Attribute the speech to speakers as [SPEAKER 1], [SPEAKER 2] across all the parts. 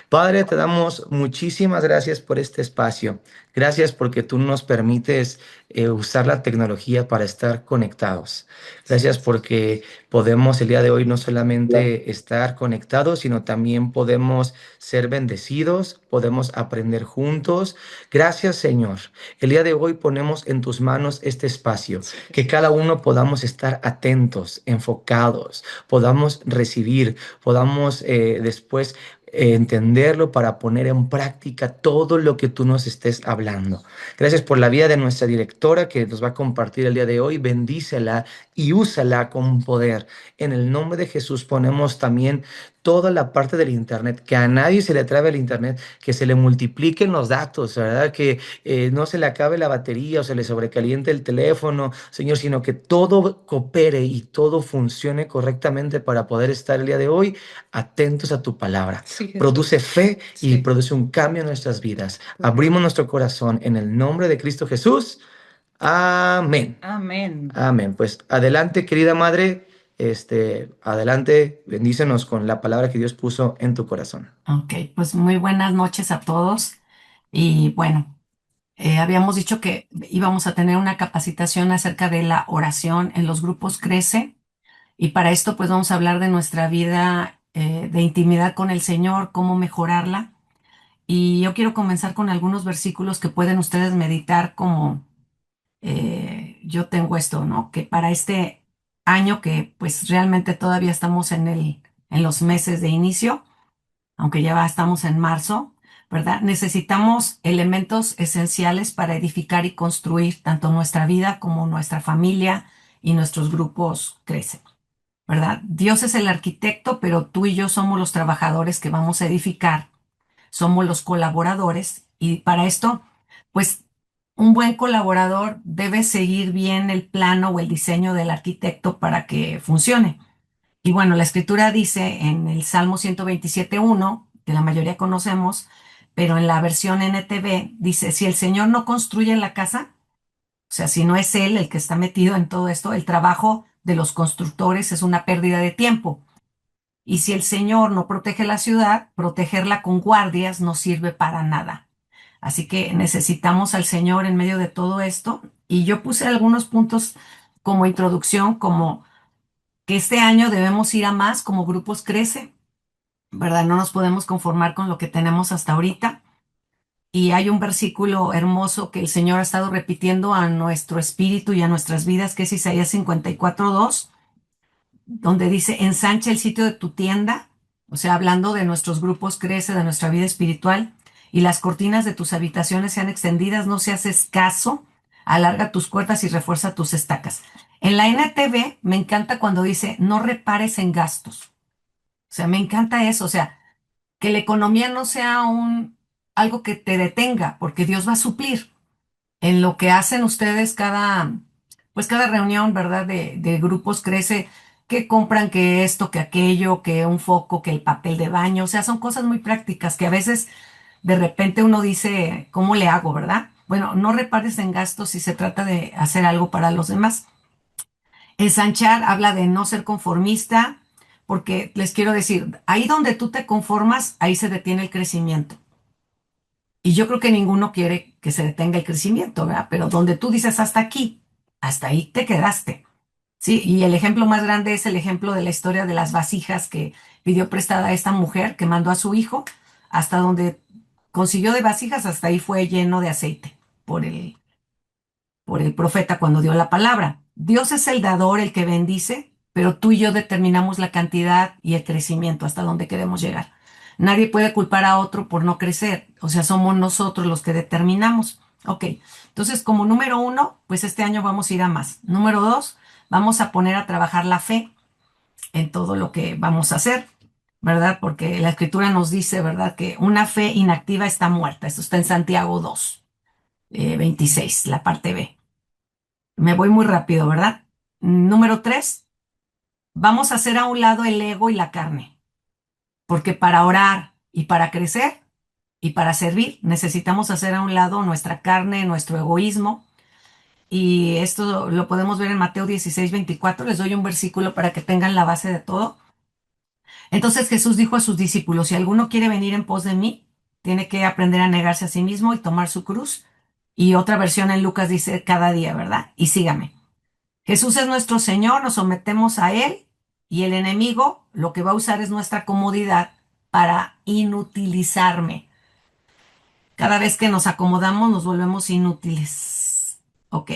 [SPEAKER 1] Padre, te damos muchísimas gracias por este espacio. Gracias porque tú nos permites usar la tecnología para estar conectados. Gracias porque podemos el día de hoy no solamente estar conectados, sino también podemos ser bendecidos, podemos aprender juntos. Gracias, Señor. El día de hoy ponemos en tus manos este espacio, que cada uno podamos estar atentos, enfocados, podamos recibir, podamos después entenderlo para poner en práctica todo lo que tú nos estés hablando. Gracias por la vida de nuestra directora que nos va a compartir el día de hoy. Bendícela y úsala con poder. En el nombre de Jesús ponemos también toda la parte del Internet, que a nadie se le trabe el Internet, que se le multipliquen los datos, ¿verdad? Que no se le acabe la batería o se le sobrecaliente el teléfono, Señor, sino que todo coopere y todo funcione correctamente para poder estar el día de hoy atentos a tu palabra.
[SPEAKER 2] Sí, Jesús.
[SPEAKER 1] Produce fe y
[SPEAKER 2] Sí.
[SPEAKER 1] produce un cambio en nuestras vidas. Abrimos nuestro corazón en el nombre de Cristo Jesús. Amén.
[SPEAKER 2] Amén.
[SPEAKER 1] Amén. Pues adelante, querida madre. Adelante, bendícenos con la palabra que Dios puso en tu corazón.
[SPEAKER 3] Ok, pues muy buenas noches a todos. Y bueno, habíamos dicho que íbamos a tener una capacitación acerca de la oración en los grupos Crece. Y para esto, pues vamos a hablar de nuestra vida de intimidad con el Señor, cómo mejorarla. Y yo quiero comenzar con algunos versículos que pueden ustedes meditar como yo tengo esto, ¿no? Que para este año que pues realmente todavía estamos en los meses de inicio, aunque estamos en marzo, ¿verdad? Necesitamos elementos esenciales para edificar y construir tanto nuestra vida como nuestra familia y nuestros grupos crecen, ¿verdad? Dios es el arquitecto, pero tú y yo somos los trabajadores que vamos a edificar, somos los colaboradores y para esto, pues un buen colaborador debe seguir bien el plano o el diseño del arquitecto para que funcione. Y bueno, la escritura dice en el Salmo 127:1, que la mayoría conocemos, pero en la versión NTV dice, si el Señor no construye la casa, o sea, si no es Él el que está metido en todo esto, el trabajo de los constructores es una pérdida de tiempo. Y si el Señor no protege la ciudad, protegerla con guardias no sirve para nada. Así que necesitamos al Señor en medio de todo esto. Y yo puse algunos puntos como introducción, como que este año debemos ir a más como grupos crece, ¿verdad? No nos podemos conformar con lo que tenemos hasta ahorita. Y hay un versículo hermoso que el Señor ha estado repitiendo a nuestro espíritu y a nuestras vidas, que es Isaías 54:2, donde dice, ensancha el sitio de tu tienda, o sea, hablando de nuestros grupos crece, de nuestra vida espiritual, y las cortinas de tus habitaciones sean extendidas, no seas escaso, alarga tus cuerdas y refuerza tus estacas. En la NTV me encanta cuando dice, no repares en gastos. O sea, me encanta eso, o sea, que la economía no sea algo que te detenga, porque Dios va a suplir en lo que hacen ustedes pues cada reunión, ¿verdad? De grupos crece, que compran que esto, que aquello, que un foco, que el papel de baño, o sea, son cosas muy prácticas que a veces de repente uno dice, ¿cómo le hago, verdad? Bueno, no repares en gastos si se trata de hacer algo para los demás. Ensanchar habla de no ser conformista, porque les quiero decir, ahí donde tú te conformas, ahí se detiene el crecimiento. Y yo creo que ninguno quiere que se detenga el crecimiento, ¿verdad? Pero donde tú dices hasta aquí, hasta ahí te quedaste. Sí, y el ejemplo más grande es el ejemplo de la historia de las vasijas que pidió prestada a esta mujer que mandó a su hijo, hasta donde consiguió de vasijas, hasta ahí fue lleno de aceite por el profeta cuando dio la palabra. Dios es el dador, el que bendice, pero tú y yo determinamos la cantidad y el crecimiento hasta donde queremos llegar. Nadie puede culpar a otro por no crecer, o sea, somos nosotros los que determinamos. Ok, entonces como número uno, pues este año vamos a ir a más. Número dos, vamos a poner a trabajar la fe en todo lo que vamos a hacer, ¿verdad? Porque la escritura nos dice, ¿verdad? Que una fe inactiva está muerta. Esto está en Santiago 2, 26, la parte B. Me voy muy rápido, ¿verdad? Número tres, vamos a hacer a un lado el ego y la carne, porque para orar y para crecer y para servir necesitamos hacer a un lado nuestra carne, nuestro egoísmo y esto lo podemos ver en Mateo 16:24. Les doy un versículo para que tengan la base de todo. Entonces Jesús dijo a sus discípulos, si alguno quiere venir en pos de mí, tiene que aprender a negarse a sí mismo y tomar su cruz. Y otra versión en Lucas dice cada día, ¿verdad? Y sígame. Jesús es nuestro Señor, nos sometemos a Él y el enemigo lo que va a usar es nuestra comodidad para inutilizarme. Cada vez que nos acomodamos nos volvemos inútiles. Ok.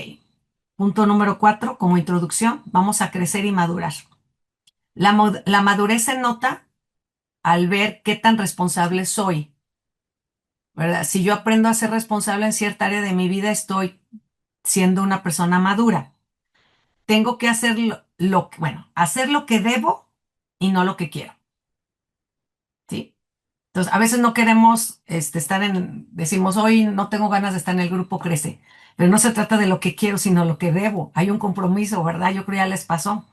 [SPEAKER 3] Punto número 4, como introducción, vamos a crecer y madurar. La madurez se nota al ver qué tan responsable soy, ¿verdad? Si yo aprendo a ser responsable en cierta área de mi vida, estoy siendo una persona madura. Tengo que hacer bueno, hacer lo que debo y no lo que quiero, ¿sí? Entonces, a veces no queremos decimos, hoy no tengo ganas de estar en el grupo Crece, pero no se trata de lo que quiero, sino lo que debo. Hay un compromiso, ¿verdad? Yo creo ya les pasó.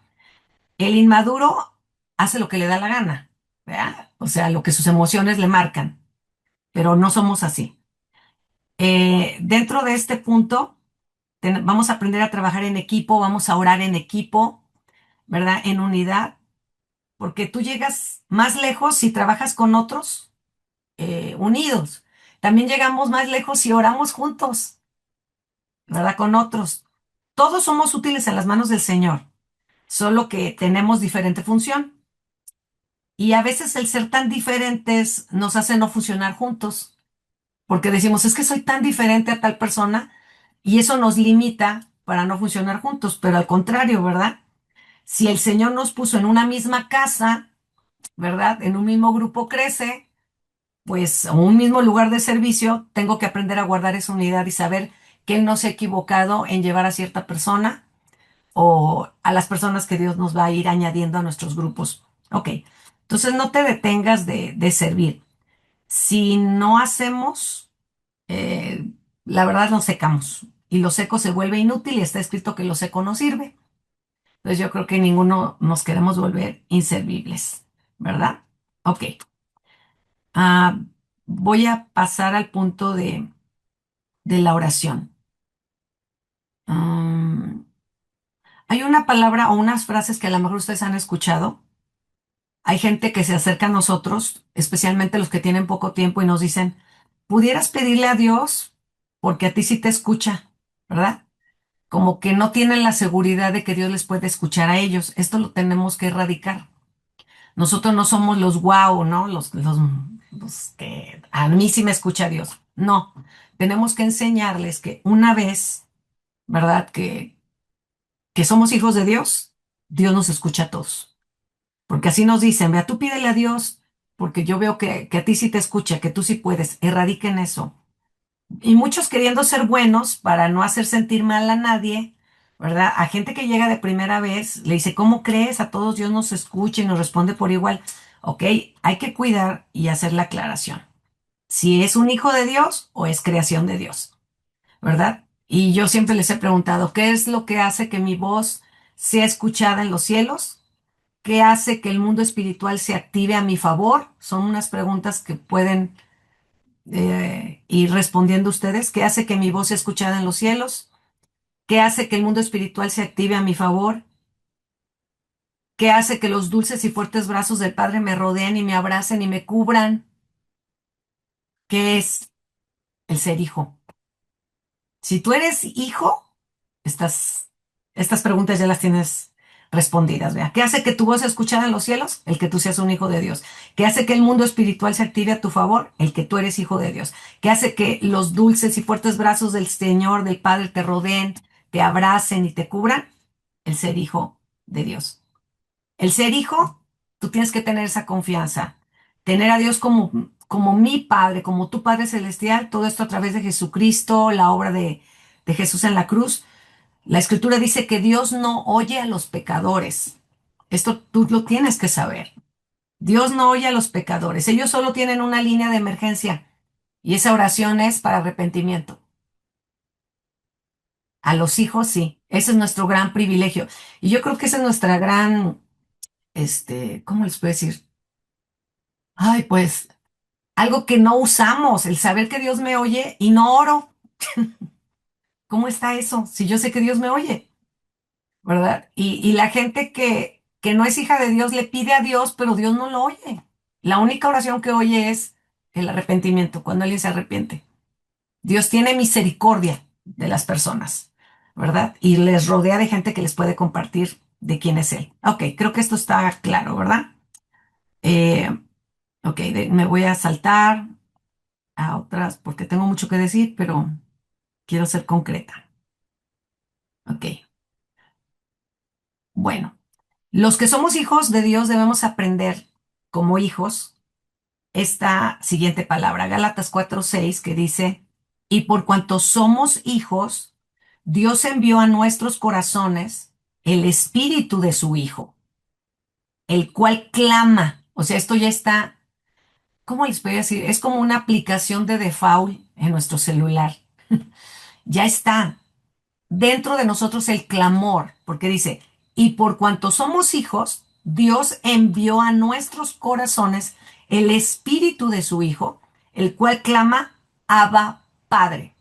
[SPEAKER 3] El inmaduro hace lo que le da la gana, ¿verdad? O sea, lo que sus emociones le marcan, pero no somos así. Dentro de este punto, vamos a aprender a trabajar en equipo, vamos a orar en equipo, ¿verdad? En unidad, porque tú llegas más lejos si trabajas con otros unidos. También llegamos más lejos si oramos juntos, ¿verdad? Con otros. Todos somos útiles en las manos del Señor, solo que tenemos diferente función. Y a veces el ser tan diferentes nos hace no funcionar juntos, porque decimos, es que soy tan diferente a tal persona y eso nos limita para no funcionar juntos, pero al contrario, ¿verdad? Si el Señor nos puso en una misma casa, ¿verdad? En un mismo grupo crece, pues o un mismo lugar de servicio, tengo que aprender a guardar esa unidad y saber que Él no se ha equivocado en llevar a cierta persona o a las personas que Dios nos va a ir añadiendo a nuestros grupos. Ok, entonces no te detengas de servir. Si no hacemos, la verdad nos secamos y lo seco se vuelve inútil y está escrito que lo seco no sirve. Entonces yo creo que ninguno nos queremos volver inservibles, ¿verdad? Ok. Ah, voy a pasar al punto de la oración. Mm, hay una palabra o unas frases que a lo mejor ustedes han escuchado. Hay gente que se acerca a nosotros, especialmente los que tienen poco tiempo, y nos dicen, ¿pudieras pedirle a Dios? Porque a ti sí te escucha, ¿verdad? Como que no tienen la seguridad de que Dios les puede escuchar a ellos. Esto lo tenemos que erradicar. Nosotros no somos los guau, ¿no? Los que a mí sí me escucha Dios. No, tenemos que enseñarles que una vez, ¿verdad? Que somos hijos de Dios, Dios nos escucha a todos. Porque así nos dicen, vea, tú pídele a Dios, porque yo veo que a ti sí te escucha, que tú sí puedes, erradiquen eso. Y muchos queriendo ser buenos para no hacer sentir mal a nadie, ¿verdad? A gente que llega de primera vez, le dice, ¿cómo crees? A todos Dios nos escucha y nos responde por igual. Ok, hay que cuidar y hacer la aclaración. Si es un hijo de Dios o es creación de Dios, ¿verdad? Y yo siempre les he preguntado, ¿qué es lo que hace que mi voz sea escuchada en los cielos? ¿Qué hace que el mundo espiritual se active a mi favor? Son unas preguntas que pueden ir respondiendo ustedes. ¿Qué hace que mi voz sea escuchada en los cielos? ¿Qué hace que el mundo espiritual se active a mi favor? ¿Qué hace que los dulces y fuertes brazos del Padre me rodeen y me abracen y me cubran? ¿Qué es el ser hijo? Si tú eres hijo, estas, estas preguntas ya las tienes respondidas. ¿Vea? ¿Qué hace que tu voz sea escuchada en los cielos? El que tú seas un hijo de Dios. ¿Qué hace que el mundo espiritual se active a tu favor? El que tú eres hijo de Dios. ¿Qué hace que los dulces y fuertes brazos del Señor, del Padre, te rodeen, te abracen y te cubran? El ser hijo de Dios. El ser hijo, tú tienes que tener esa confianza. Tener a Dios como mi Padre, como tu Padre Celestial, todo esto a través de Jesucristo, la obra de Jesús en la cruz. La Escritura dice que Dios no oye a los pecadores. Esto tú lo tienes que saber. Dios no oye a los pecadores. Ellos solo tienen una línea de emergencia y esa oración es para arrepentimiento. A los hijos, sí. Ese es nuestro gran privilegio. Y yo creo que esa es nuestra gran, ¿cómo les puedo decir? Ay, pues algo que no usamos, el saber que Dios me oye y no oro. ¿Cómo está eso? Si yo sé que Dios me oye, ¿verdad? Y la gente que no es hija de Dios le pide a Dios, pero Dios no lo oye. La única oración que oye es el arrepentimiento, cuando alguien se arrepiente. Dios tiene misericordia de las personas, ¿verdad? Y les rodea de gente que les puede compartir de quién es Él. Ok, creo que esto está claro, ¿verdad? Eh, ok, me voy a saltar a otras porque tengo mucho que decir, pero quiero ser concreta. Ok, bueno, los que somos hijos de Dios debemos aprender como hijos esta siguiente palabra, Gálatas 4:6, que dice, y por cuanto somos hijos, Dios envió a nuestros corazones el espíritu de su Hijo, el cual clama. O sea, esto ya está, ¿cómo les puedo decir? Es como una aplicación de default en nuestro celular. Ya está dentro de nosotros el clamor, porque dice, y por cuanto somos hijos, Dios envió a nuestros corazones el espíritu de su Hijo, el cual clama, Abba, Padre.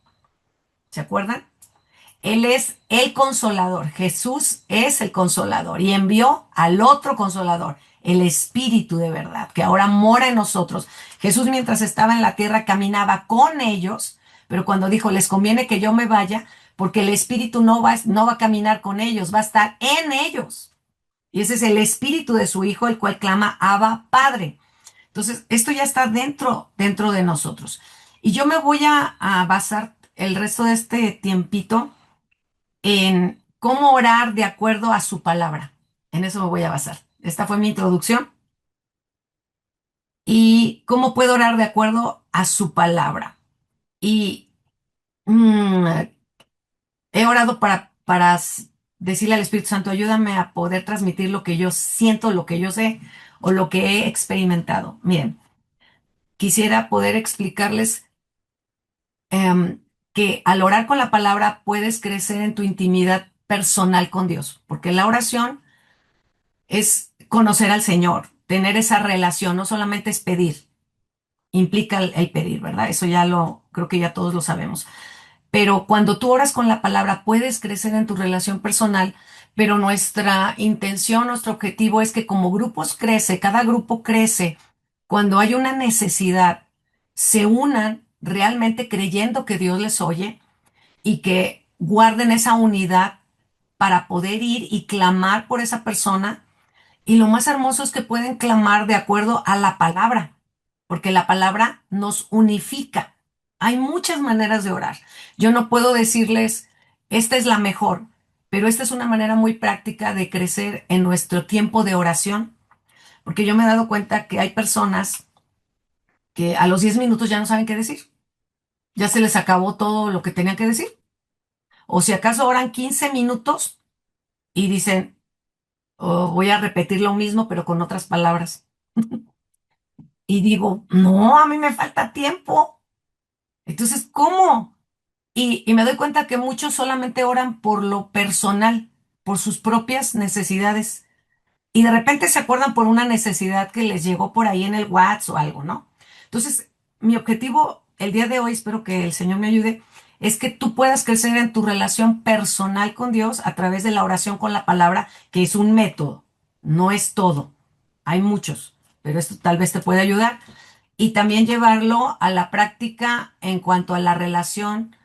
[SPEAKER 3] ¿Se acuerdan? Él es el consolador. Jesús es el consolador y envió al otro consolador, el Espíritu de verdad, que ahora mora en nosotros. Jesús mientras estaba en la tierra caminaba con ellos, pero cuando dijo, les conviene que yo me vaya, porque el Espíritu no va a caminar con ellos, va a estar en ellos. Y ese es el Espíritu de su Hijo, el cual clama, Abba, Padre. Entonces, esto ya está dentro de nosotros. Y yo me voy a basar el resto de este tiempito en cómo orar de acuerdo a su palabra. En eso me voy a basar. Esta fue mi introducción. Y cómo puedo orar de acuerdo a su palabra. Y mm, he orado para decirle al Espíritu Santo, ayúdame a poder transmitir lo que yo siento, lo que yo sé o lo que he experimentado. Miren, quisiera poder explicarles que al orar con la palabra puedes crecer en tu intimidad personal con Dios, porque la oración es conocer al Señor, tener esa relación, no solamente es pedir, implica el pedir, ¿verdad? Eso ya creo que ya todos lo sabemos. Pero cuando tú oras con la palabra, puedes crecer en tu relación personal, pero nuestra intención, nuestro objetivo es que como grupos crece, cada grupo crece, cuando hay una necesidad, se unan realmente creyendo que Dios les oye y que guarden esa unidad para poder ir y clamar por esa persona y lo más hermoso es que pueden clamar de acuerdo a la palabra, porque la palabra nos unifica. Hay muchas maneras de orar. Yo no puedo decirles, esta es la mejor, pero esta es una manera muy práctica de crecer en nuestro tiempo de oración, porque yo me he dado cuenta que hay personas que a los 10 minutos ya no saben qué decir. Ya se les acabó todo lo que tenían que decir. O si acaso oran 15 minutos y dicen, "Oh, voy a repetir lo mismo, pero con otras palabras." Y digo, no, a mí me falta tiempo. Entonces, ¿cómo? Y me doy cuenta que muchos solamente oran por lo personal, por sus propias necesidades. Y de repente se acuerdan por una necesidad que les llegó por ahí en el WhatsApp o algo, ¿no? Entonces, mi objetivo el día de hoy, espero que el Señor me ayude, es que tú puedas crecer en tu relación personal con Dios a través de la oración con la palabra, que es un método, no es todo. Hay muchos, pero esto tal vez te puede ayudar y también llevarlo a la práctica en cuanto a la relación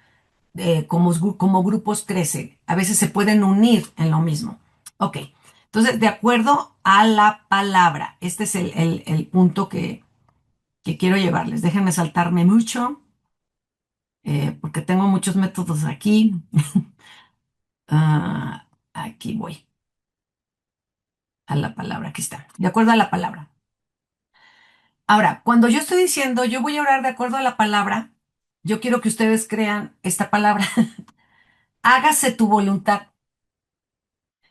[SPEAKER 3] como grupos crece. A veces se pueden unir en lo mismo. Ok, entonces, de acuerdo a la palabra, este es el punto que quiero llevarles. Déjenme saltarme mucho, porque tengo muchos métodos aquí. Aquí voy, a la palabra, aquí está. De acuerdo a la palabra. Ahora, cuando yo estoy diciendo, yo voy a orar de acuerdo a la palabra, yo quiero que ustedes crean esta palabra. Hágase tu voluntad,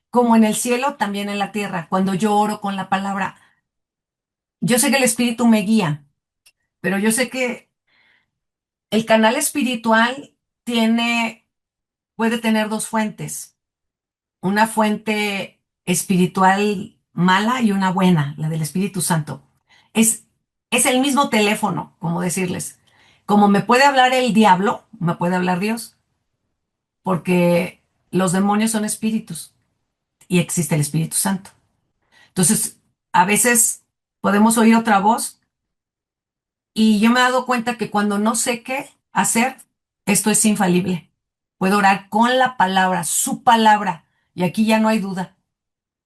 [SPEAKER 3] como en el cielo, también en la tierra. Cuando yo oro con la palabra, yo sé que el Espíritu me guía, pero yo sé que el canal espiritual puede tener dos fuentes. Una fuente espiritual mala y una buena, la del Espíritu Santo. Es, es el mismo teléfono, como decirles. Como me puede hablar el diablo, me puede hablar Dios. porque los demonios son espíritus y existe el Espíritu Santo. Entonces, a veces podemos oír otra voz y yo me he dado cuenta que cuando no sé qué hacer, esto es infalible. Puedo orar con la palabra, su palabra, y aquí ya no hay duda,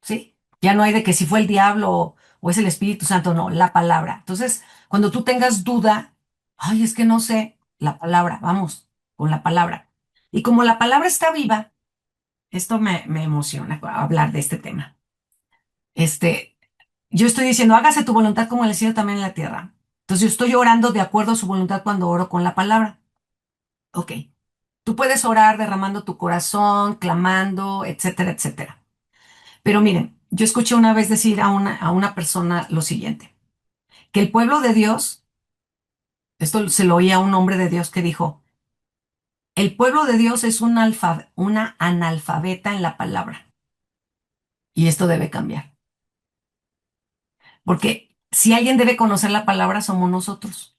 [SPEAKER 3] ¿sí? Ya no hay de que si fue el diablo o es el Espíritu Santo, no, la palabra. Entonces, cuando tú tengas duda, ay, es que no sé, la palabra, vamos, con la palabra. Y como la palabra está viva, esto me emociona hablar de este tema. Este, yo estoy diciendo, hágase tu voluntad como en el cielo también en la tierra. Entonces yo estoy orando de acuerdo a su voluntad cuando oro con la palabra. Ok. Tú puedes orar derramando tu corazón, clamando, etcétera, etcétera. Pero miren, yo escuché una vez decir a una persona lo siguiente, que el pueblo de Dios, esto se lo oía a un hombre de Dios que dijo, el pueblo de Dios es una analfabeta en la palabra. Y esto debe cambiar. Porque si alguien debe conocer la palabra, somos nosotros.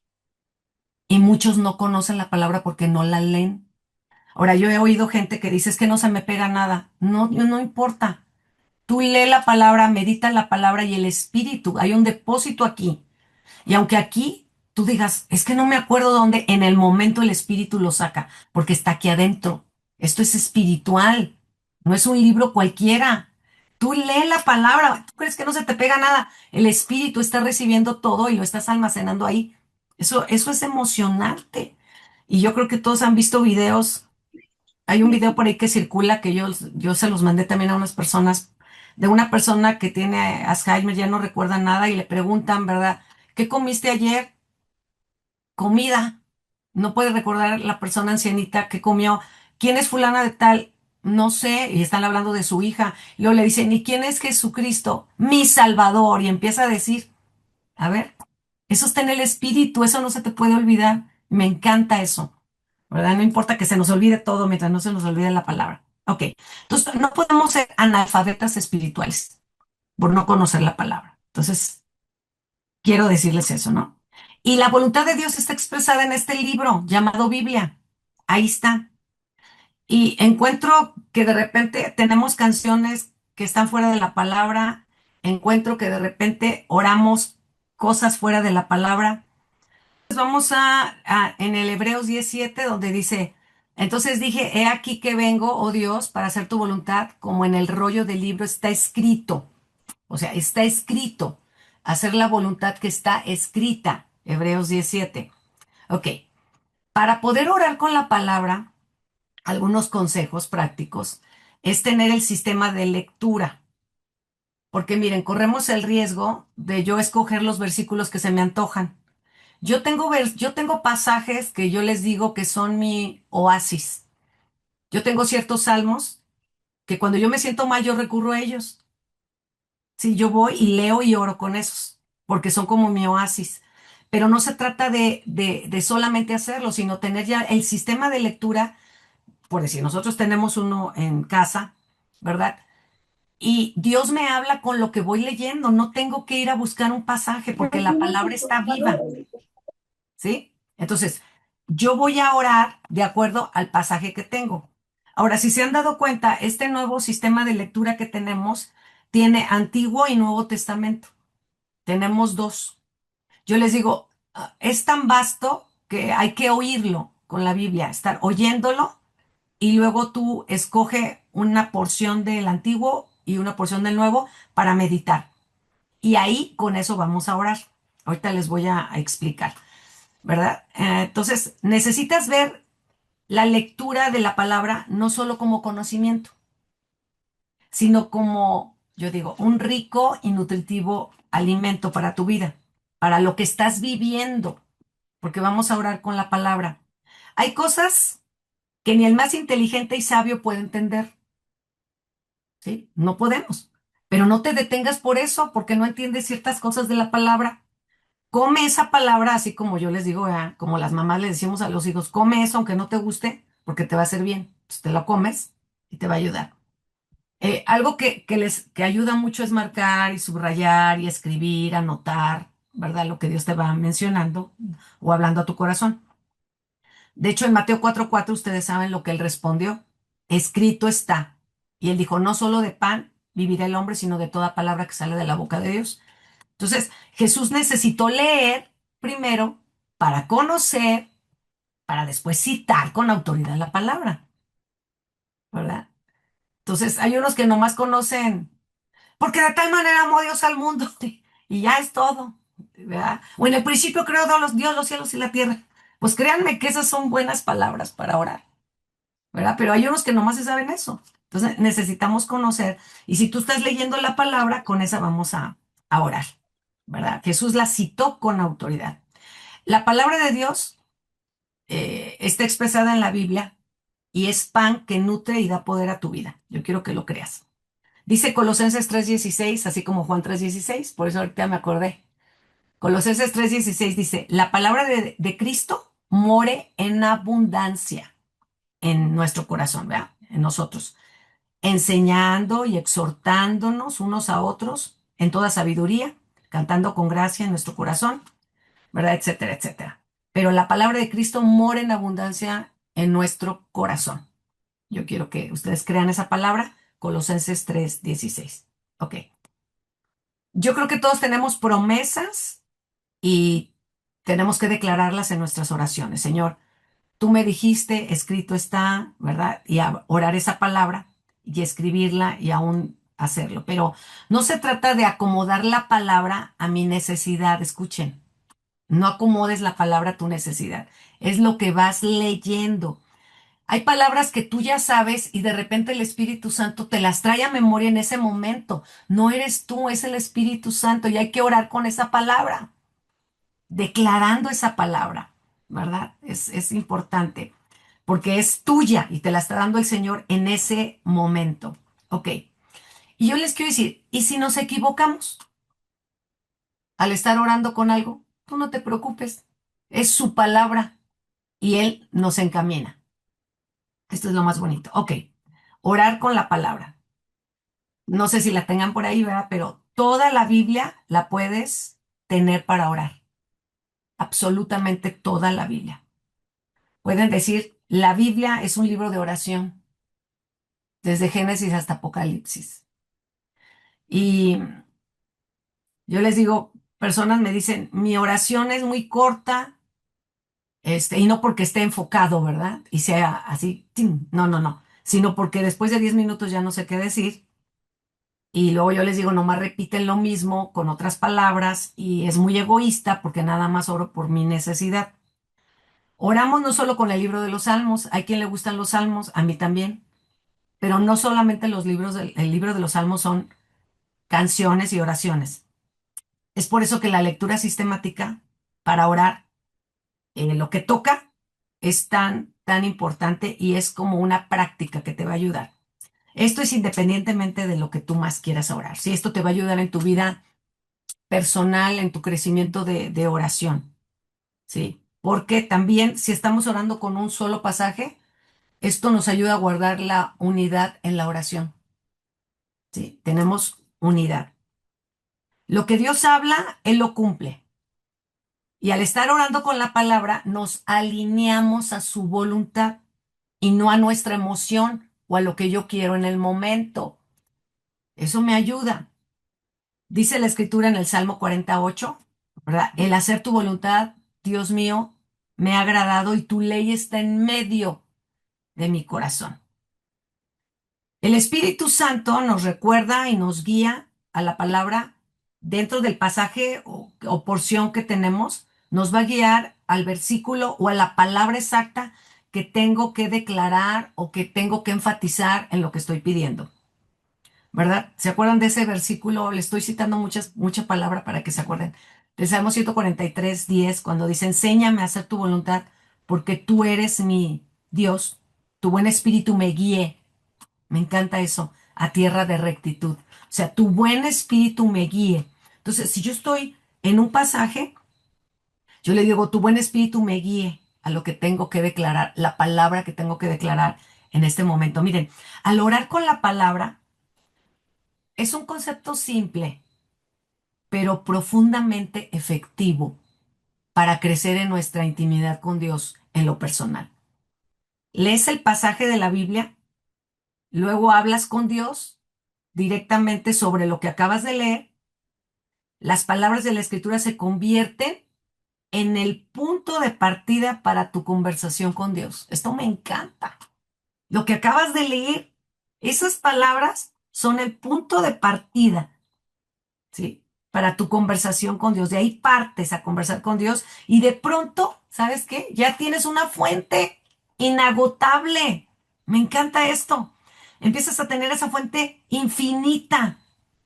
[SPEAKER 3] Y muchos no conocen la palabra porque no la leen. Ahora, yo he oído gente que dice, es que no se me pega nada. No, no importa. Tú lee la palabra, medita la palabra y el espíritu. Hay un depósito aquí. Y aunque aquí tú digas, es que no me acuerdo dónde, en el momento el espíritu lo saca, porque está aquí adentro. Esto es espiritual. No es un libro cualquiera. Tú lee la palabra. ¿Tú crees que no se te pega nada? El espíritu está recibiendo todo y lo estás almacenando ahí. Eso es emocionante. Y yo creo que todos han visto videos. Hay un video por ahí que circula que yo se los mandé también a unas personas, de una persona que tiene Alzheimer, ya no recuerda nada y le preguntan, ¿verdad? ¿Qué comiste ayer? Comida. No puede recordar la persona ancianita que comió. ¿Quién es fulana de tal? No sé. Y están hablando de su hija. Y luego le dicen, ¿y quién es Jesucristo? Mi Salvador. Y empieza a decir, a ver, eso está en el espíritu, eso no se te puede olvidar. Me encanta eso, ¿verdad? No importa que se nos olvide todo mientras no se nos olvide la palabra. Ok, entonces no podemos ser analfabetas espirituales por no conocer la palabra. Entonces, quiero decirles eso, ¿no? Y la voluntad de Dios está expresada en este libro llamado Biblia. Ahí está. Y encuentro que de repente tenemos canciones que están fuera de la palabra. Encuentro que de repente oramos cosas fuera de la palabra. Vamos en el Hebreos 17 donde dice, entonces dije, he aquí que vengo, oh Dios, para hacer tu voluntad, como en el rollo del libro está escrito. O sea, está escrito. Hacer la voluntad que está escrita. Hebreos 17. Ok. Para poder orar con la palabra, algunos consejos prácticos es tener el sistema de lectura. Porque miren, corremos el riesgo de yo escoger los versículos que se me antojan. Yo tengo pasajes que yo les digo que son mi oasis. Yo tengo ciertos salmos que cuando yo me siento mal, yo recurro a ellos. Sí, yo voy y leo y oro con esos, porque son como mi oasis. Pero no se trata de solamente hacerlo, sino tener ya el sistema de lectura, por decir, nosotros tenemos uno en casa, ¿verdad? Y Dios me habla con lo que voy leyendo, no tengo que ir a buscar un pasaje porque la palabra está viva. ¿Sí? Entonces, yo voy a orar de acuerdo al pasaje que tengo. Ahora, si se han dado cuenta, este nuevo sistema de lectura que tenemos tiene Antiguo y Nuevo Testamento. Tenemos dos. Yo les digo, es tan vasto que hay que oírlo con la Biblia, estar oyéndolo y luego tú escoge una porción del Antiguo y una porción del Nuevo para meditar. Y ahí con eso vamos a orar. Ahorita les voy a explicar. ¿Verdad? Entonces, necesitas ver la lectura de la palabra no solo como conocimiento, sino como, yo digo, un rico y nutritivo alimento para tu vida, para lo que estás viviendo, porque vamos a orar con la palabra. Hay cosas que ni el más inteligente y sabio puede entender, ¿sí? No podemos, pero no te detengas por eso, porque no entiendes ciertas cosas de la palabra. Come esa palabra, así como yo les digo, como las mamás les decimos a los hijos, come eso aunque no te guste, porque te va a hacer bien. Pues te lo comes y te va a ayudar. Algo que ayuda mucho es marcar y subrayar y escribir, anotar, ¿verdad? Lo que Dios te va mencionando o hablando a tu corazón. De hecho, en Mateo 4:4 ustedes saben lo que él respondió. escrito está. Y él dijo, no solo de pan vivirá el hombre, sino de toda palabra que sale de la boca de Dios. Entonces, Jesús necesitó leer primero para conocer, para después citar con autoridad la palabra, ¿verdad? Entonces, hay unos que nomás conocen, porque de tal manera amó Dios al mundo, y ya es todo, ¿verdad? O en el principio creó Dios los cielos y la tierra. Pues créanme que esas son buenas palabras para orar, ¿verdad? Pero hay unos que nomás se saben eso. Entonces, necesitamos conocer, y si tú estás leyendo la palabra, con esa vamos a orar, ¿verdad? Jesús la citó con autoridad. La palabra de Dios está expresada en la Biblia y es pan que nutre y da poder a tu vida. Yo quiero que lo creas. Dice Colosenses 3:16, así como Juan 3:16, por eso ahorita me acordé. Colosenses 3:16 dice, la palabra de Cristo more en abundancia en nuestro corazón, ¿verdad? En nosotros, enseñando y exhortándonos unos a otros en toda sabiduría, cantando con gracia en nuestro corazón, ¿verdad? Etcétera, etcétera. Pero la palabra de Cristo mora en abundancia en nuestro corazón. Yo quiero que ustedes crean esa palabra, Colosenses 3:16. Ok. Yo creo que todos tenemos promesas y tenemos que declararlas en nuestras oraciones. Señor, tú me dijiste, escrito está, ¿verdad? Y orar esa palabra y escribirla y aún hacerlo. Pero no se trata de acomodar la palabra a mi necesidad. Escuchen, no acomodes la palabra a tu necesidad. Es lo que vas leyendo. Hay palabras que tú ya sabes y de repente el Espíritu Santo te las trae a memoria en ese momento. No eres tú, es el Espíritu Santo y hay que orar con esa palabra, declarando esa palabra, ¿verdad? Es importante porque es tuya y te la está dando el Señor en ese momento. Ok. Y yo les quiero decir, ¿y si nos equivocamos al estar orando con algo? Tú no te preocupes. Es su palabra y Él nos encamina. Esto es lo más bonito. Ok. Orar con la palabra. No sé si la tengan por ahí, ¿verdad? Pero toda la Biblia la puedes tener para orar. Absolutamente toda la Biblia. Pueden decir, la Biblia es un libro de oración, desde Génesis hasta Apocalipsis. Y yo les digo, personas me dicen, mi oración es muy corta, y no porque esté enfocado, ¿verdad? Y sea así, ¡tin! No, no, no, sino porque después de 10 minutos ya no sé qué decir. Y luego yo les digo, nomás repiten lo mismo con otras palabras y es muy egoísta porque nada más oro por mi necesidad. Oramos no solo con el libro de los Salmos, hay quien le gustan los Salmos, a mí también, pero no solamente los libros el libro de los Salmos son canciones y oraciones. Es por eso que la lectura sistemática para orar, lo que toca, es tan importante y es como una práctica que te va a ayudar. Esto es independientemente de lo que tú más quieras orar. Si esto te va a ayudar en tu vida personal, en tu crecimiento de oración, ¿sí? Porque también si estamos orando con un solo pasaje, esto nos ayuda a guardar la unidad en la oración, ¿sí? Tenemos unidad. Lo que Dios habla, Él lo cumple. Y al estar orando con la palabra, nos alineamos a su voluntad y no a nuestra emoción o a lo que yo quiero en el momento. Eso me ayuda. Dice la escritura en el Salmo 48, ¿verdad? El hacer tu voluntad, Dios mío, me ha agradado y tu ley está en medio de mi corazón. El Espíritu Santo nos recuerda y nos guía a la palabra dentro del pasaje o porción que tenemos, nos va a guiar al versículo o a la palabra exacta que tengo que declarar o que tengo que enfatizar en lo que estoy pidiendo. ¿Verdad? ¿Se acuerdan de ese versículo? Le estoy citando mucha palabra para que se acuerden. De Salmo 143:10, cuando dice, enséñame a hacer tu voluntad, porque tú eres mi Dios, tu buen espíritu me guíe. Me encanta eso, a tierra de rectitud. O sea, tu buen espíritu me guíe. Entonces, si yo estoy en un pasaje, yo le digo, tu buen espíritu me guíe a lo que tengo que declarar, la palabra que tengo que declarar en este momento. Miren, al orar con la palabra, es un concepto simple, pero profundamente efectivo para crecer en nuestra intimidad con Dios en lo personal. Lees el pasaje de la Biblia luego hablas con Dios directamente sobre lo que acabas de leer, las palabras de la escritura se convierten en el punto de partida para tu conversación con Dios. Esto me encanta. Lo que acabas de leer, esas palabras son el punto de partida, ¿sí? Para tu conversación con Dios. De ahí partes a conversar con Dios y de pronto, ¿sabes qué? Ya tienes una fuente inagotable. Me encanta esto. Empiezas a tener esa fuente infinita,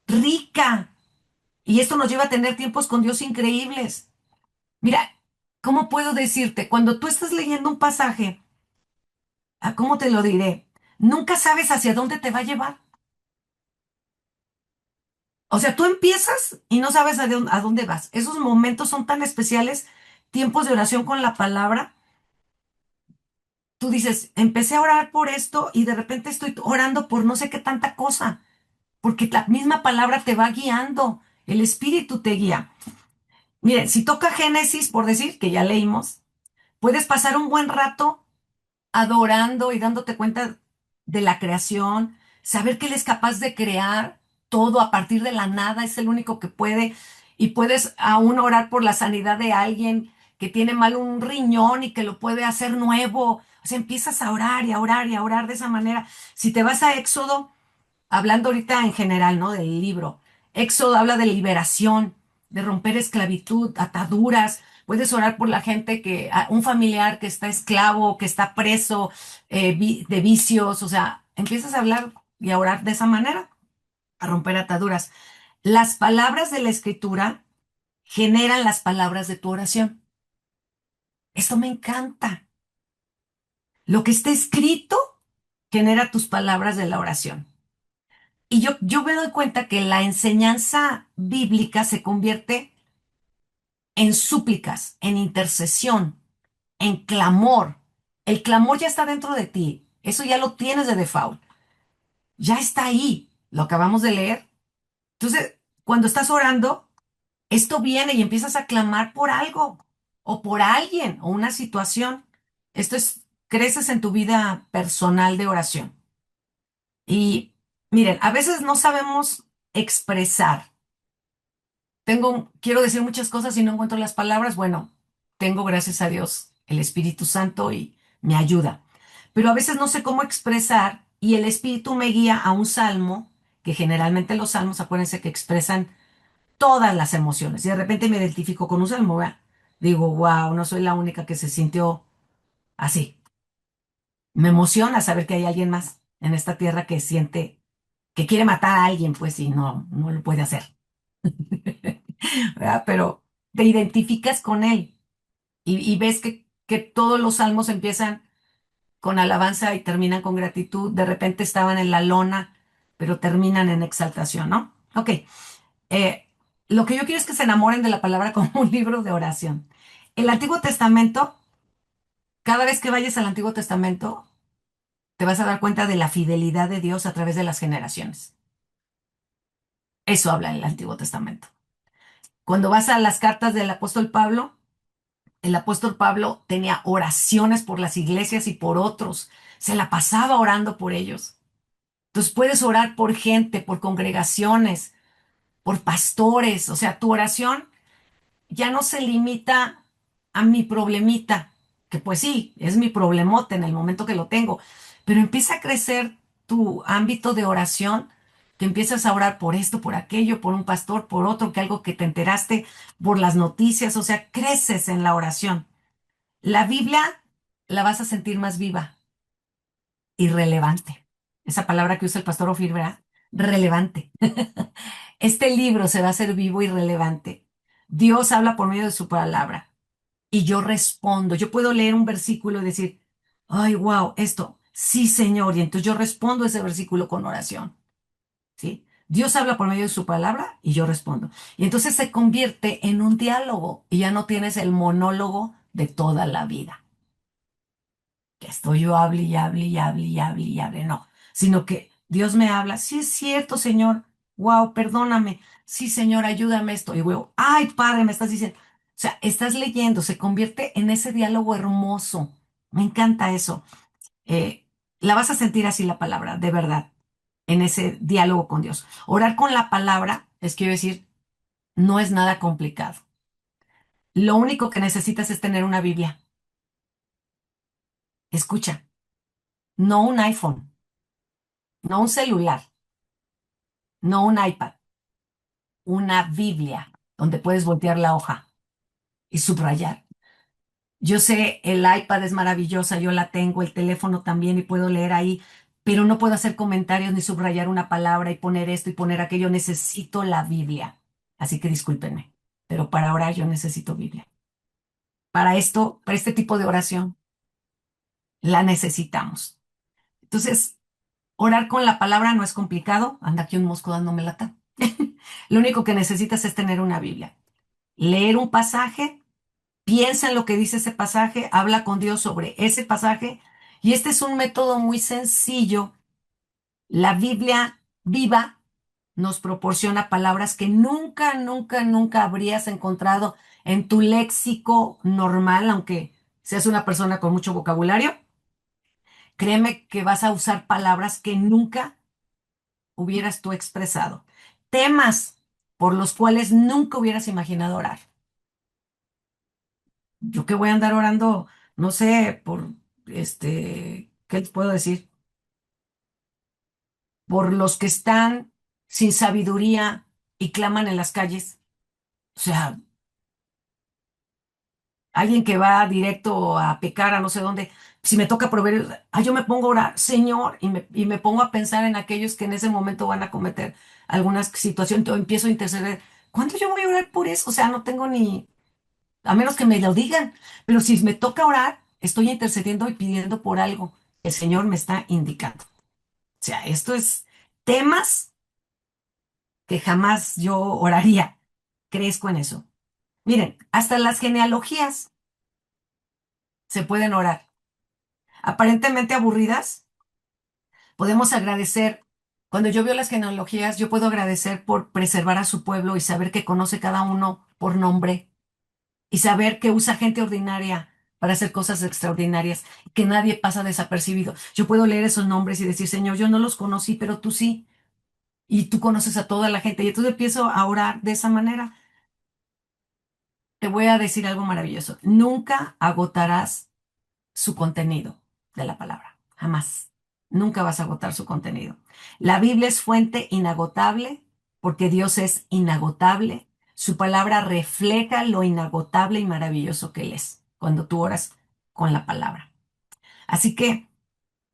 [SPEAKER 3] rica. Y esto nos lleva a tener tiempos con Dios increíbles. Mira, ¿cómo puedo decirte? Cuando tú estás leyendo un pasaje, ¿cómo te lo diré? Nunca sabes hacia dónde te va a llevar. O sea, tú empiezas y no sabes a dónde vas. Esos momentos son tan especiales, tiempos de oración con la palabra. Tú dices, empecé a orar por esto y de repente estoy orando por no sé qué tanta cosa, porque la misma palabra te va guiando, el Espíritu te guía. Miren, si toca Génesis, por decir, que ya leímos, puedes pasar un buen rato adorando y dándote cuenta de la creación, saber que Él es capaz de crear todo a partir de la nada, es el único que puede, y puedes aún orar por la sanidad de alguien que tiene mal un riñón y que lo puede hacer nuevo. O sea, empiezas a orar y a orar y a orar de esa manera. Si te vas a Éxodo, hablando ahorita en general, ¿no? Del libro. Éxodo habla de liberación, de romper esclavitud, ataduras. Puedes orar por la gente un familiar que está esclavo, que está preso de vicios. O sea, empiezas a hablar y a orar de esa manera, a romper ataduras. Las palabras de la escritura generan las palabras de tu oración. Esto me encanta. Lo que está escrito genera tus palabras de la oración. Y yo me doy cuenta que la enseñanza bíblica se convierte en súplicas, en intercesión, en clamor. El clamor ya está dentro de ti. Eso ya lo tienes de default. Ya está ahí. Lo acabamos de leer. Entonces, cuando estás orando, esto viene y empiezas a clamar por algo o por alguien o una situación. Esto es, creces en tu vida personal de oración. Y miren, a veces no sabemos expresar. Quiero decir muchas cosas y no encuentro las palabras. Bueno, tengo, gracias a Dios, el Espíritu Santo y me ayuda. Pero a veces no sé cómo expresar y el Espíritu me guía a un salmo, que generalmente los salmos, acuérdense que expresan todas las emociones. Y de repente me identifico con un salmo, ¿verdad? Digo, wow, no soy la única que se sintió así. Me emociona saber que hay alguien más en esta tierra que siente, que quiere matar a alguien, pues, y no lo puede hacer. ¿Verdad? Pero te identificas con él y ves que todos los salmos empiezan con alabanza y terminan con gratitud. De repente estaban en la lona, pero terminan en exaltación, ¿no? Ok, eh, lo que yo quiero es que se enamoren de la palabra como un libro de oración. El Antiguo Testamento, cada vez que vayas al Antiguo Testamento, te vas a dar cuenta de la fidelidad de Dios a través de las generaciones. Eso habla el Antiguo Testamento. Cuando vas a las cartas del apóstol Pablo, el apóstol Pablo tenía oraciones por las iglesias y por otros. Se la pasaba orando por ellos. Entonces puedes orar por gente, por congregaciones, por pastores. O sea, tu oración ya no se limita a mi problemita, que pues sí, es mi problemote en el momento que lo tengo, pero empieza a crecer tu ámbito de oración, que empiezas a orar por esto, por aquello, por un pastor, por otro, que algo que te enteraste por las noticias. O sea, creces en la oración. La Biblia la vas a sentir más viva y relevante. Esa palabra que usa el pastor Ofir, ¿verdad? Relevante. Este libro se va a hacer vivo y relevante. Dios habla por medio de su palabra y yo respondo. Yo puedo leer un versículo y decir, ay, wow, esto, sí, Señor. Y entonces yo respondo ese versículo con oración. ¿Sí? Dios habla por medio de su palabra y yo respondo. Y entonces se convierte en un diálogo y ya no tienes el monólogo de toda la vida, que estoy yo hable y hable y hable y hable y hable, no, sino que Dios me habla, sí es cierto, Señor, wow, perdóname, sí, Señor, ayúdame esto, y luego, ay, Padre, me estás diciendo, o sea, estás leyendo, se convierte en ese diálogo hermoso, me encanta eso. Eh, la vas a sentir así la palabra, de verdad, en ese diálogo con Dios. Orar con la palabra, es quiero decir, no es nada complicado. Lo único que necesitas es tener una Biblia. Escucha, no un iPhone, no un celular, no un iPad, una Biblia donde puedes voltear la hoja y subrayar. Yo sé, el iPad es maravillosa, yo la tengo, el teléfono también y puedo leer ahí, pero no puedo hacer comentarios ni subrayar una palabra y poner esto y poner aquello. Necesito la Biblia. Así que discúlpenme, pero para orar yo necesito Biblia. Para esto, para este tipo de oración, la necesitamos. Entonces, orar con la palabra no es complicado. Anda aquí un mosco dándome lata. Lo único que necesitas es tener una Biblia. Leer un pasaje, piensa en lo que dice ese pasaje, habla con Dios sobre ese pasaje. Y este es un método muy sencillo. La Biblia viva nos proporciona palabras que nunca, nunca, nunca habrías encontrado en tu léxico normal, aunque seas una persona con mucho vocabulario. Créeme que vas a usar palabras que nunca hubieras tú expresado. Temas por los cuales nunca hubieras imaginado orar. Yo que voy a andar orando, no sé, por ¿qué les puedo decir? Por los que están sin sabiduría y claman en las calles. O sea, alguien que va directo a pecar a no sé dónde, si me toca proveer, yo me pongo a orar, Señor, y me pongo a pensar en aquellos que en ese momento van a cometer alguna situación, o empiezo a interceder. ¿Cuándo yo voy a orar por eso? O sea, no tengo ni, a menos que me lo digan, pero si me toca orar, estoy intercediendo y pidiendo por algo que el Señor me está indicando. O sea, esto es temas que jamás yo oraría. Crezco en eso. Miren, hasta las genealogías se pueden orar. Aparentemente aburridas, podemos agradecer. Cuando yo veo las genealogías, yo puedo agradecer por preservar a su pueblo y saber que conoce cada uno por nombre y saber que usa gente ordinaria para hacer cosas extraordinarias, que nadie pasa desapercibido. Yo puedo leer esos nombres y decir, Señor, yo no los conocí, pero tú sí, y tú conoces a toda la gente. Y entonces empiezo a orar de esa manera. Te voy a decir algo maravilloso. Nunca agotarás su contenido de la palabra. Jamás. Nunca vas a agotar su contenido. La Biblia es fuente inagotable porque Dios es inagotable. Su palabra refleja lo inagotable y maravilloso que Él es cuando tú oras con la palabra. Así que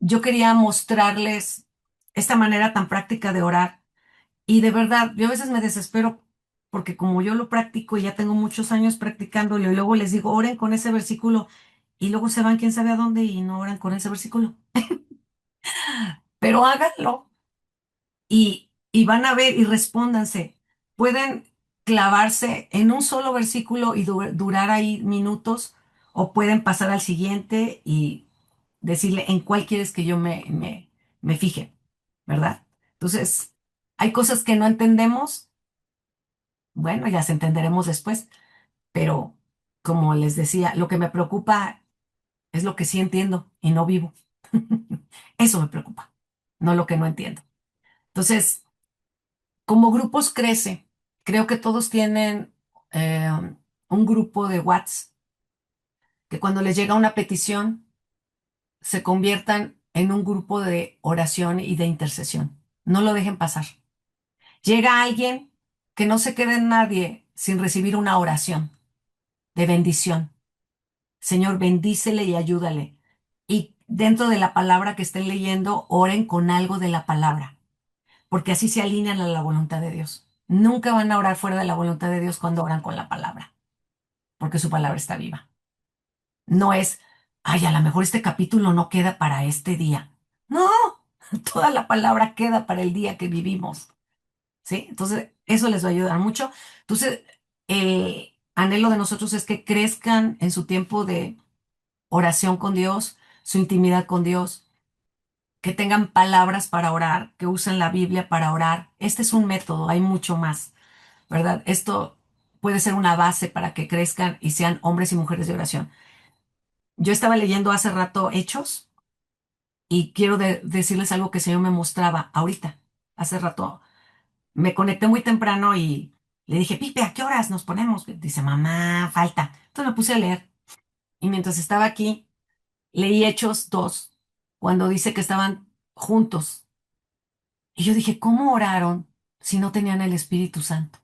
[SPEAKER 3] yo quería mostrarles esta manera tan práctica de orar. Y de verdad, yo a veces me desespero porque como yo lo practico y ya tengo muchos años practicándolo y luego les digo, oren con ese versículo y luego se van quién sabe a dónde y no oran con ese versículo. Pero háganlo y van a ver y respóndanse. Pueden clavarse en un solo versículo y durar ahí minutos o pueden pasar al siguiente y decirle en cuál quieres que yo me fije, ¿verdad? Entonces, hay cosas que no entendemos. Bueno, ya las entenderemos después, pero como les decía, lo que me preocupa es lo que sí entiendo y no vivo. Eso me preocupa, no lo que no entiendo. Entonces, como grupos crece, creo que todos tienen eh, un grupo de WhatsApp que cuando les llega una petición se conviertan en un grupo de oración y de intercesión. No lo dejen pasar. Llega alguien que no se quede en nadie sin recibir una oración de bendición. Señor, bendícele y ayúdale. Y dentro de la palabra que estén leyendo, oren con algo de la palabra, porque así se alinean a la voluntad de Dios. Nunca van a orar fuera de la voluntad de Dios cuando oran con la palabra, porque su palabra está viva. No es, a lo mejor este capítulo no queda para este día. No, toda la palabra queda para el día que vivimos. ¿Sí? Entonces, eso les va a ayudar mucho. Entonces, el anhelo de nosotros es que crezcan en su tiempo de oración con Dios, su intimidad con Dios, que tengan palabras para orar, que usen la Biblia para orar. Este es un método, hay mucho más, ¿verdad? Esto puede ser una base para que crezcan y sean hombres y mujeres de oración. Yo estaba leyendo hace rato Hechos Y quiero decirles algo que el Señor me mostraba ahorita, hace rato. Me conecté muy temprano y le dije, Pipe, ¿a qué horas nos ponemos? Dice, mamá, falta. Entonces me puse a leer. Y mientras estaba aquí, leí Hechos 2, cuando dice que estaban juntos. Y yo dije, ¿cómo oraron si no tenían el Espíritu Santo?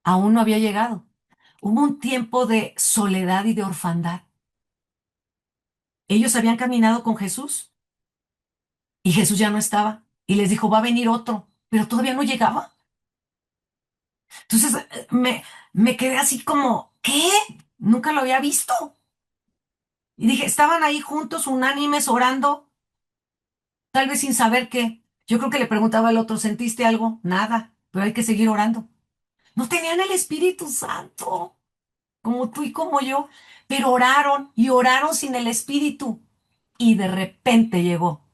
[SPEAKER 3] Aún no había llegado. Hubo un tiempo de soledad y de orfandad. Ellos habían caminado con Jesús y Jesús ya no estaba. Y les dijo, va a venir otro, pero todavía no llegaba. Entonces me quedé así como, ¿qué? Nunca lo había visto. Y dije, estaban ahí juntos, unánimes, orando, tal vez sin saber qué. Yo creo que le preguntaba al otro, ¿sentiste algo? Nada, pero hay que seguir orando. No tenían el Espíritu Santo, como tú y como yo, pero oraron y oraron sin el Espíritu. Y de repente llegó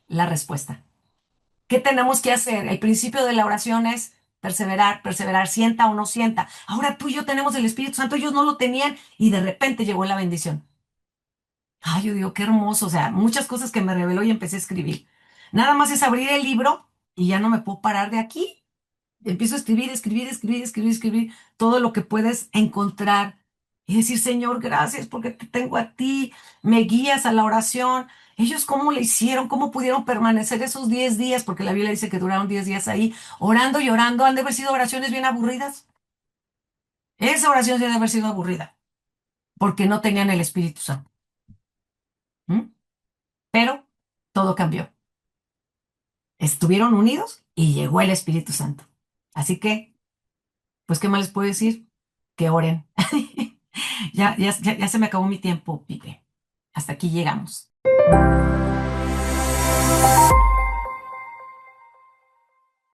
[SPEAKER 3] la respuesta. ¿Qué tenemos que hacer? El principio de la oración es perseverar, perseverar, sienta o no sienta. Ahora tú y yo tenemos el Espíritu Santo, ellos no lo tenían y de repente llegó la bendición. Ay, yo digo, qué hermoso, o sea, muchas cosas que me reveló y empecé a escribir. Nada más es abrir el libro y ya no me puedo parar de aquí. Empiezo a escribir, escribir, escribir, escribir, escribir todo lo que puedes encontrar y decir, Señor, gracias porque te tengo a ti, me guías a la oración. Ellos cómo le hicieron, cómo pudieron permanecer esos 10 días, porque la Biblia dice que duraron 10 días ahí, orando y orando, han de haber sido oraciones bien aburridas. Esa oración sí ha de haber sido aburrida, porque no tenían el Espíritu Santo. ¿M? Pero todo cambió. Estuvieron unidos y llegó el Espíritu Santo. Así que, pues, ¿qué más les puedo decir? Que oren. Ya se me acabó mi tiempo, Pipe. Hasta aquí llegamos.